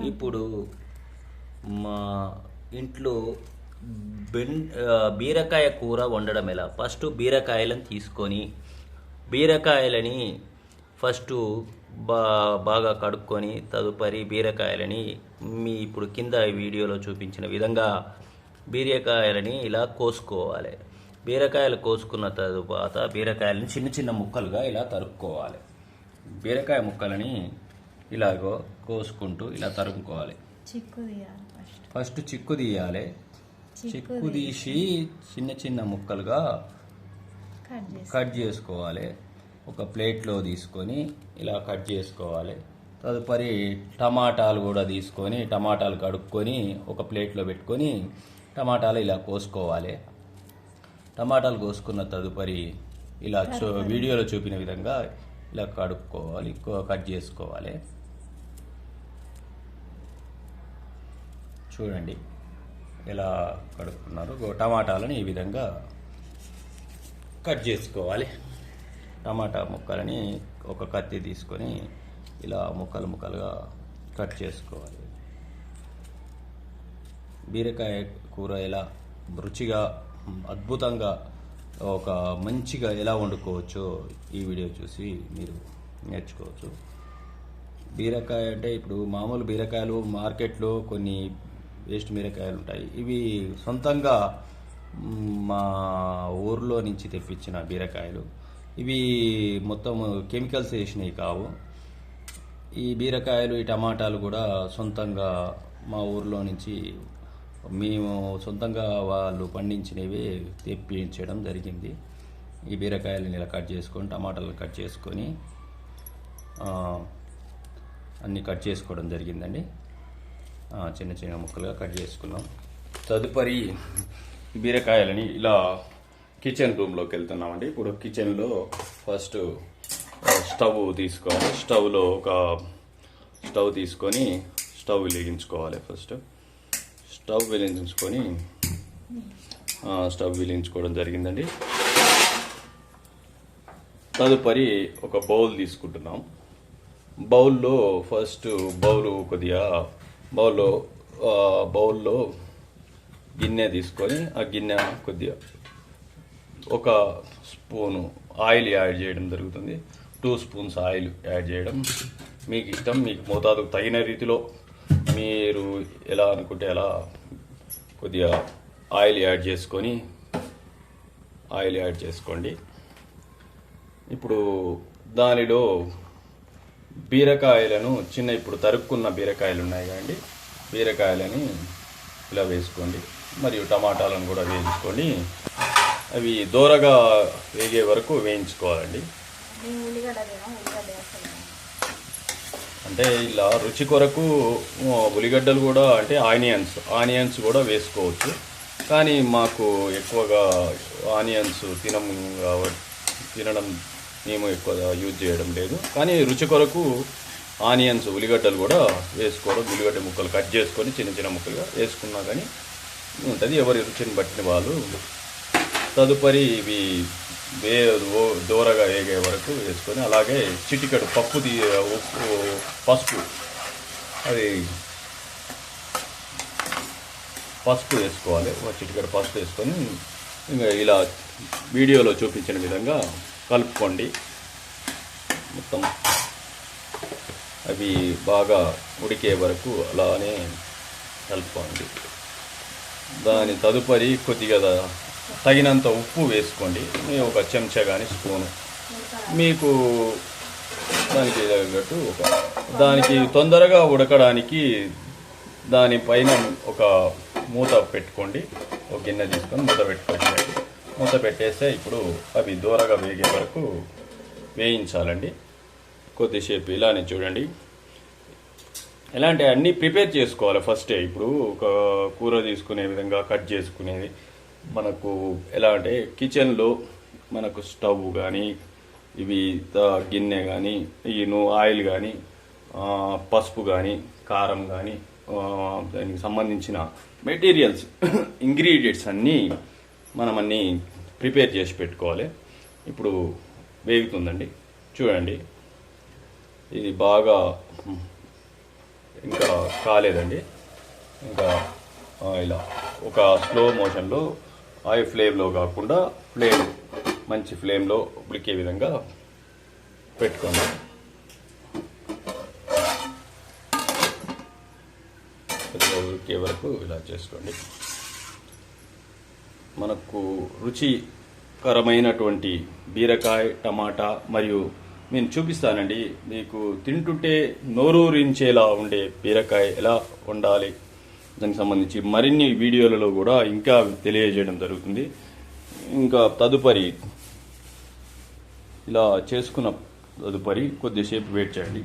ఇప్పుడు మా ఇంట్లో బీరకాయ కూర వండడం ఎలా? ఫస్ట్ బీరకాయలను తీసుకొని బీరకాయలని ఫస్ట్ బాగా కడుక్కొని తదుపరి బీరకాయలని ఇప్పుడు కింద వీడియోలో చూపించిన విధంగా బీరకాయలని ఇలా కోసుకోవాలి. బీరకాయలు కోసుకున్న తరువాత బీరకాయలని చిన్న చిన్న ముక్కలుగా ఇలా తరుక్కోవాలి. బీరకాయ ముక్కలని ఇలాగో కోసుకుంటూ ఇలా తరుముకోవాలి. ఫస్ట్ చిక్కు తీయాలి. చిక్కు తీసి చిన్న చిన్న ముక్కలుగా కట్ చేసుకోవాలి. ఒక ప్లేట్లో తీసుకొని ఇలా కట్ చేసుకోవాలి. తదుపరి టమాటాలు కూడా తీసుకొని టమాటాలు కడుక్కొని ఒక ప్లేట్లో పెట్టుకొని టమాటాలు ఇలా కోసుకోవాలి. టమాటాలు కోసుకున్న తదుపరి ఇలా వీడియోలో చూపిన విధంగా ఇలా కడుక్కోవాలి, కట్ చేసుకోవాలి. చూడండి ఎలా కడుక్కున్నారు. టమాటాలను ఈ విధంగా కట్ చేసుకోవాలి. టమాటా ముక్కలని ఒక కత్తి తీసుకొని ఇలా ముక్కలు ముక్కలుగా కట్ చేసుకోవాలి. బీరకాయ కూర ఎలా రుచిగా అద్భుతంగా ఒక మంచిగా ఎలా వండుకోవచ్చో ఈ వీడియో చూసి మీరు నేర్చుకోవచ్చు. బీరకాయ అంటే ఇప్పుడు మామూలు బీరకాయలు మార్కెట్లో కొన్ని వేస్ట్ బీరకాయలు ఉంటాయి. ఇవి సొంతంగా మా ఊర్లో నుంచి తెప్పించిన బీరకాయలు. ఇవి మొత్తం కెమికల్స్ వేసినవి కావు. ఈ బీరకాయలు ఈ టమాటాలు కూడా సొంతంగా మా ఊర్లో నుంచి మేము సొంతంగా వాళ్ళు పండించినవి తెప్పించడం జరిగింది. ఈ బీరకాయలను ఇలా కట్ చేసుకొని టమాటాలు కట్ చేసుకొని అన్నీ కట్ చేసుకోవడం జరిగిందండి. చిన్న చిన్న ముక్కలుగా కట్ చేసుకున్నాం. తదుపరి బీరకాయలని ఇలా కిచెన్ రూమ్లోకి వెళ్తున్నామండి. ఇప్పుడు కిచెన్లో ఫస్ట్ స్టవ్ తీసుకోవాలి. స్టవ్లో ఒక స్టవ్ తీసుకొని స్టవ్ వెలిగించుకోవాలి. ఫస్ట్ స్టవ్ వెలిగించుకోవడం జరిగిందండి. తదుపరి ఒక బౌల్ తీసుకుంటున్నాం. బౌల్లో ఫస్ట్ బౌల్లో గిన్నె తీసుకొని ఆ గిన్నె కొద్దిగా ఒక స్పూను ఆయిల్ యాడ్ చేయడం జరుగుతుంది. 2 స్పూన్స్ ఆయిల్ యాడ్ చేయడం మీకు ఇష్టం. మీకు మోతాదుకు తగిన రీతిలో మీరు ఎలా అనుకుంటే అలా కొద్దిగా ఆయిల్ యాడ్ చేసుకోండి. ఇప్పుడు దానిలో బీరకాయలను ఇప్పుడు తరుక్కున్న బీరకాయలు ఉన్నాయి కదండి, బీరకాయలని ఇలా వేసుకోండి. మరియు టమాటాలను కూడా వేయించుకొని అవి దోరగా వేగే వరకు వేయించుకోవాలండి. అంటే ఇలా రుచి కొరకు ఉల్లిగడ్డలు కూడా అంటే ఆనియన్స్ కూడా వేసుకోవచ్చు. కానీ మాకు ఎక్కువగా ఆనియన్స్ తినడం మేము ఎక్కువగా యూజ్ చేయడం లేదు. కానీ రుచి కొరకు ఆనియన్స్ ఉల్లిగడ్డలు కూడా వేసుకోవడం, ఉల్లిగడ్డ ముక్కలు కట్ చేసుకొని చిన్న చిన్న ముక్కలుగా వేసుకున్నా కానీ ఉంటుంది. ఎవరి రుచిని బట్టిన వాళ్ళు. తదుపరి ఇవి దూరగా వేగే వరకు వేసుకొని అలాగే చిటికెడు పసుపు వేసుకోవాలి. ఒక చిటికెడు పసుపు వేసుకొని ఇంకా ఇలా వీడియోలో చూపించిన విధంగా కలుపుకోండి. మొత్తం అవి బాగా ఉడికే వరకు అలానే కలుపుకోండి. దాని తదుపరి కొద్దిగా తగినంత ఉప్పు వేసుకోండి. ఒక చెంచా కానీ స్పూను మీకు దానికి తగ్గట్టు దానికి తొందరగా ఉడకడానికి దానిపైన ఒక మూత పెట్టుకోండి. ఒక గిన్నె తీసుకొని మూత పెట్టేస్తే ఇప్పుడు అవి దూరగా వేగే వరకు వేయించాలండి. కొద్దిసేపు ఇలానే చూడండి. ఎలా అంటే అన్నీ ప్రిపేర్ చేసుకోవాలి ఫస్టే. ఇప్పుడు ఒక కూర తీసుకునే విధంగా కట్ చేసుకునేది మనకు ఎలా అంటే కిచెన్లో మనకు స్టవ్ కానీ ఇవి గిన్నె కానీ ఆయిల్ కానీ పసుపు కానీ కారం కానీ దానికి సంబంధించిన మెటీరియల్స్ ఇంగ్రీడియంట్స్ అన్నీ మనం ప్రిపేర్ చేసి పెట్టుకోవాలి. ఇప్పుడు వేగుతుందండి. చూడండి ఇది బాగా ఇంకా కాలేదండి. ఇంకా ఇలా ఒక స్లో మోషన్లో హై ఫ్లేమ్లో కాకుండా మంచి ఫ్లేమ్లో ఉడికే విధంగా పెట్టుకోండి. ఉడికే వరకు ఇలా చేసుకోండి. మనకు రుచికరమైనటువంటి బీరకాయ, టమాటా మరియు నేను చూపిస్తానండి మీకు తింటుంటే నోరూరించేలా ఉండే బీరకాయ ఎలా వండాలి దానికి సంబంధించి మరిన్ని వీడియోలలో కూడా ఇంకా తెలియజేయడం జరుగుతుంది. ఇంకా తదుపరి ఇలా చేసుకున్న తదుపరి కొద్దిసేపు వెయిట్ చేయండి.